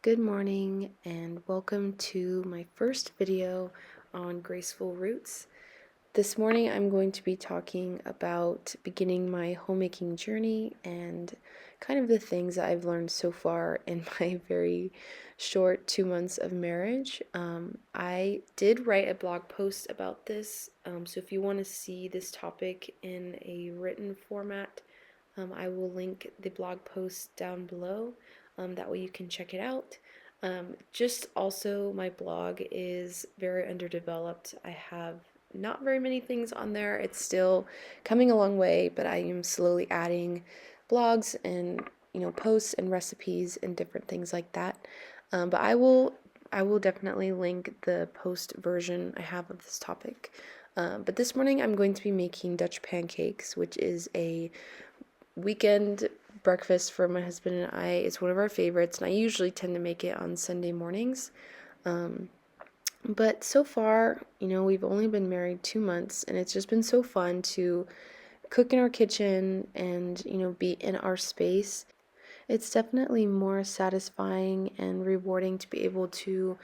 Good morning and welcome to my first video on graceful roots. This morning I'm going to be talking about beginning my homemaking journey and kind of the things that I've learned so far in my very short 2 months of marriage. I did write a blog post about this, so if you want to see this topic in a written format, I will link the blog post down below. That way you can check it out. Just also, my blog is very underdeveloped. I have not very many things on there. It's still coming a long way, but I am slowly adding blogs and posts and recipes and different things like that. But I will definitely link the post version I have of this topic. But this morning I'm going to be making Dutch pancakes, which is a weekend breakfast for my husband and I. It's one of our favorites, and I usually tend to make it on Sunday mornings. But so far, we've only been married 2 months, and it's just been so fun to cook in our kitchen and, be in our space. It's definitely more satisfying and rewarding to be able to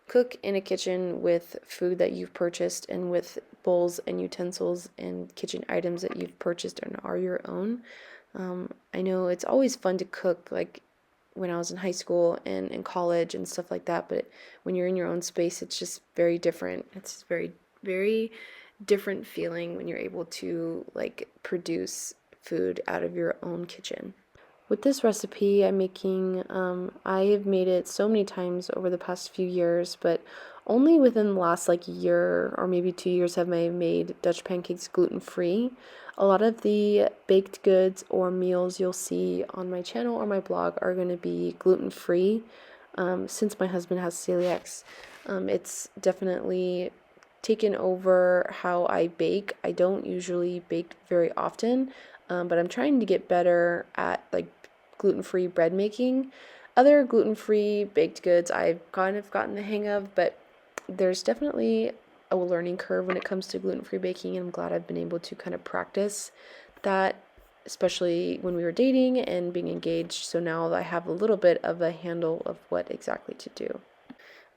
cook in a kitchen with food that you've purchased and with bowls and utensils and kitchen items that you've purchased and are your own. I know it's always fun to cook, like when I was in high school and in college and stuff like that, but when you're in your own space, it's just very different. It's very, very different feeling when you're able to like produce food out of your own kitchen. With this recipe I'm making, I have made it so many times over the past few years, but only within the last like year or maybe 2 years have I made Dutch pancakes gluten-free. A lot of the baked goods or meals you'll see on my channel or my blog are going to be gluten-free. Since my husband has celiacs, it's definitely taken over how I bake. I don't usually bake very often, but I'm trying to get better at like gluten-free bread making. Other gluten-free baked goods I've kind of gotten the hang of, but there's definitely a learning curve when it comes to gluten-free baking, and I'm glad I've been able to kind of practice that, especially when we were dating and being engaged. So now I have a little bit of a handle of what exactly to do.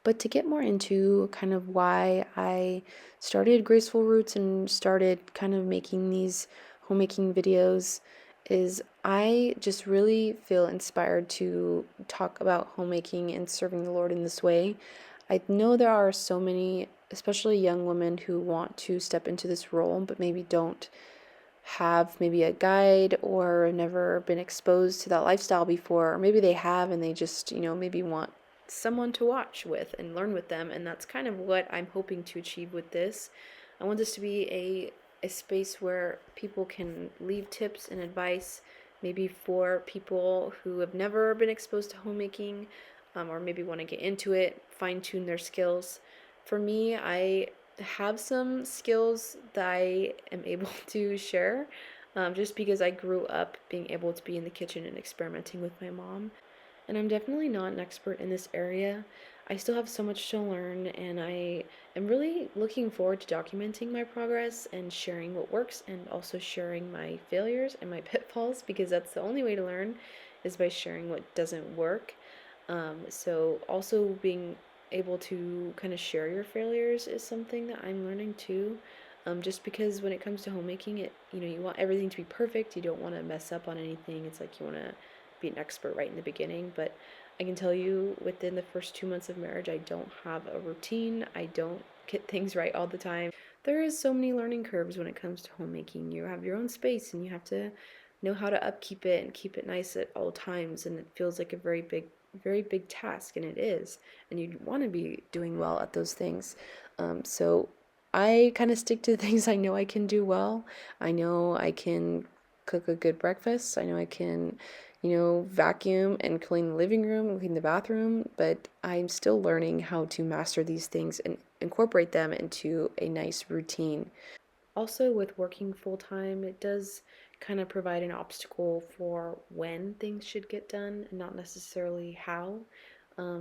But to get more into kind of why I started Graceful Roots and started kind of making these homemaking videos is I just really feel inspired to talk about homemaking and serving the Lord in this way. I know there are so many, especially young women, who want to step into this role but maybe don't have maybe a guide or never been exposed to that lifestyle before, or maybe they have and they just, maybe want someone to watch with and learn with them, and that's kind of what I'm hoping to achieve with this. I want this to be a space where people can leave tips and advice, maybe for people who have never been exposed to homemaking, or maybe want to get into it, fine-tune their skills. For me, I have some skills that I am able to share, just because I grew up being able to be in the kitchen and experimenting with my mom. And I'm definitely not an expert in this area. I still have so much to learn, and I am really looking forward to documenting my progress and sharing what works and also sharing my failures and my pitfalls, because that's the only way to learn is by sharing what doesn't work. So also being able to kind of share your failures is something that I'm learning too. Just because when it comes to homemaking, you want everything to be perfect. You don't want to mess up on anything. It's like you want to be an expert right in the beginning. But I can tell you, within the first 2 months of marriage, I don't have a routine. I don't get things right all the time. There is so many learning curves when it comes to homemaking. You have your own space, and you have to know how to upkeep it and keep it nice at all times. And it feels like a very big task, and it is. And you want to be doing well at those things. So I kind of stick to the things I know I can do well. I know I can cook a good breakfast. I know I can, vacuum and clean the living room and clean the bathroom, but I'm still learning how to master these things and incorporate them into a nice routine. Also, with working full time, it does kind of provide an obstacle for when things should get done and not necessarily how.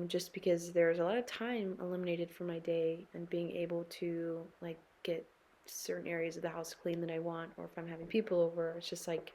Just because there's a lot of time eliminated from my day, and being able to like get certain areas of the house clean that I want, or if I'm having people over, it's just like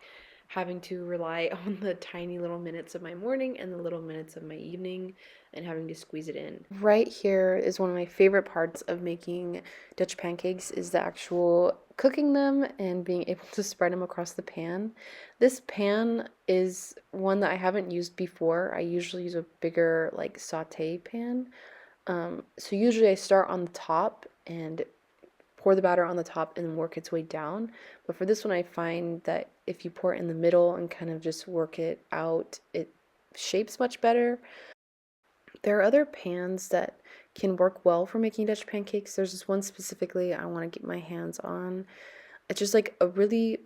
having to rely on the tiny little minutes of my morning and the little minutes of my evening and having to squeeze it in. Right here is one of my favorite parts of making Dutch pancakes is the actual cooking them and being able to spread them across the pan. This pan is one that I haven't used before. I usually use a bigger like saute pan. So usually I start on the top and pour the batter on the top and then work its way down. But for this one, I find that if you pour it in the middle and kind of just work it out, it shapes much better. There are other pans that can work well for making Dutch pancakes. There's this one specifically I want to get my hands on. It's just like a really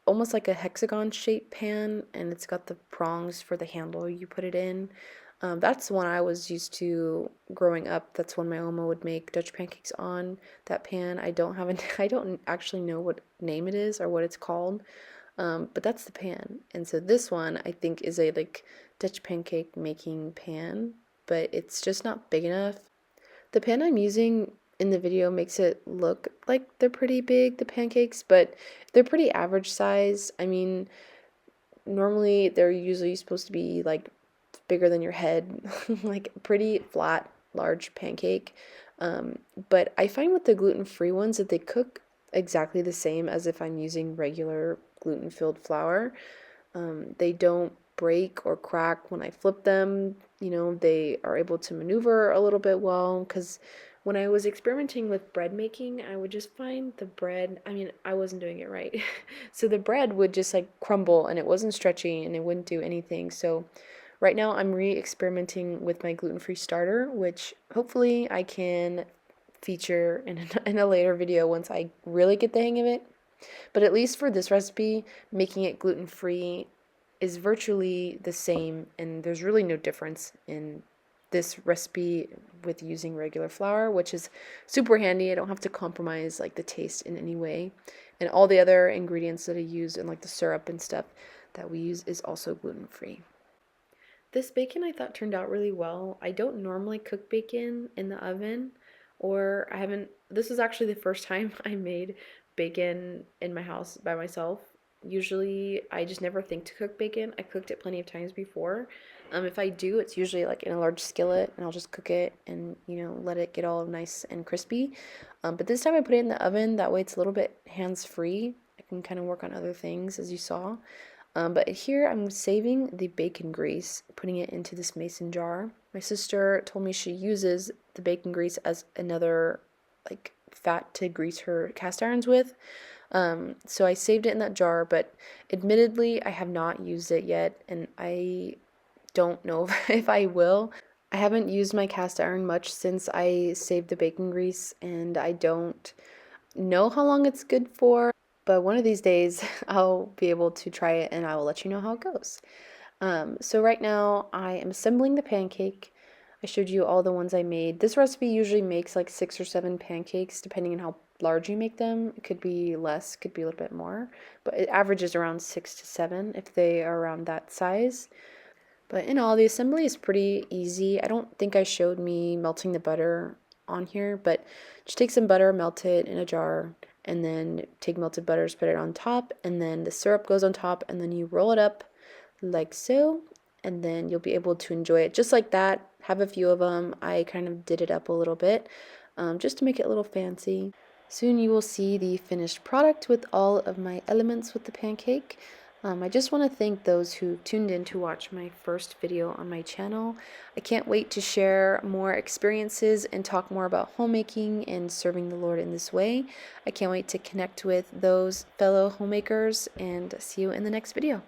almost like a hexagon shaped pan, and it's got the prongs for the handle you put it in. That's the one I was used to growing up. That's one my Oma would make Dutch pancakes on. That pan, I don't actually know what name it is or what it's called, but that's the pan. And so this one I think is a like Dutch pancake making pan, but it's just not big enough. The pan I'm using in the video makes it look like they're pretty big, the pancakes, but they're pretty average size. I mean, normally they're usually supposed to be like bigger than your head, like pretty flat, large pancake. But I find with the gluten-free ones that they cook exactly the same as if I'm using regular gluten-filled flour. They don't break or crack when I flip them. You know, they are able to maneuver a little bit well because when I was experimenting with bread making, I would just find the bread, I mean, I wasn't doing it right. So the bread would just like crumble and it wasn't stretchy and it wouldn't do anything. So right now I'm re-experimenting with my gluten-free starter, which hopefully I can feature in a later video once I really get the hang of it. But at least for this recipe, making it gluten-free is virtually the same, and there's really no difference in this recipe with using regular flour, which is super handy. I don't have to compromise like the taste in any way. And all the other ingredients that I use and like the syrup and stuff that we use is also gluten-free. This bacon I thought turned out really well. I don't normally cook bacon in the oven, or I haven't, this was actually the first time I made bacon in my house by myself. Usually I just never think to cook bacon. I cooked it plenty of times before. If I do, it's usually like in a large skillet and I'll just cook it and, you know, let it get all nice and crispy. But this time I put it in the oven, that way it's a little bit hands-free. I can kind of work on other things as you saw. But here I'm saving the bacon grease, putting it into this mason jar. My sister told me she uses the bacon grease as another like fat to grease her cast irons with. So I saved it in that jar, but admittedly I have not used it yet, and I don't know if I will. I haven't used my cast iron much since I saved the bacon grease, and I don't know how long it's good for, but one of these days I'll be able to try it and I will let you know how it goes. So right now I am assembling the pancake. I showed you all the ones I made. This recipe usually makes like 6 or 7 pancakes depending on how large you make them. It could be less, could be a little bit more, but it averages around 6 to 7 if they are around that size. But in all, the assembly is pretty easy. I don't think I showed me melting the butter on here, but just take some butter, melt it in a jar, and then take melted butter, spread it on top, and then the syrup goes on top, and then you roll it up like so, and then you'll be able to enjoy it just like that. Have a few of them. I kind of did it up a little bit just to make it a little fancy. Soon you will see the finished product with all of my elements with the pancake. I just want to thank those who tuned in to watch my first video on my channel. I can't wait to share more experiences and talk more about homemaking and serving the Lord in this way. I can't wait to connect with those fellow homemakers and see you in the next video.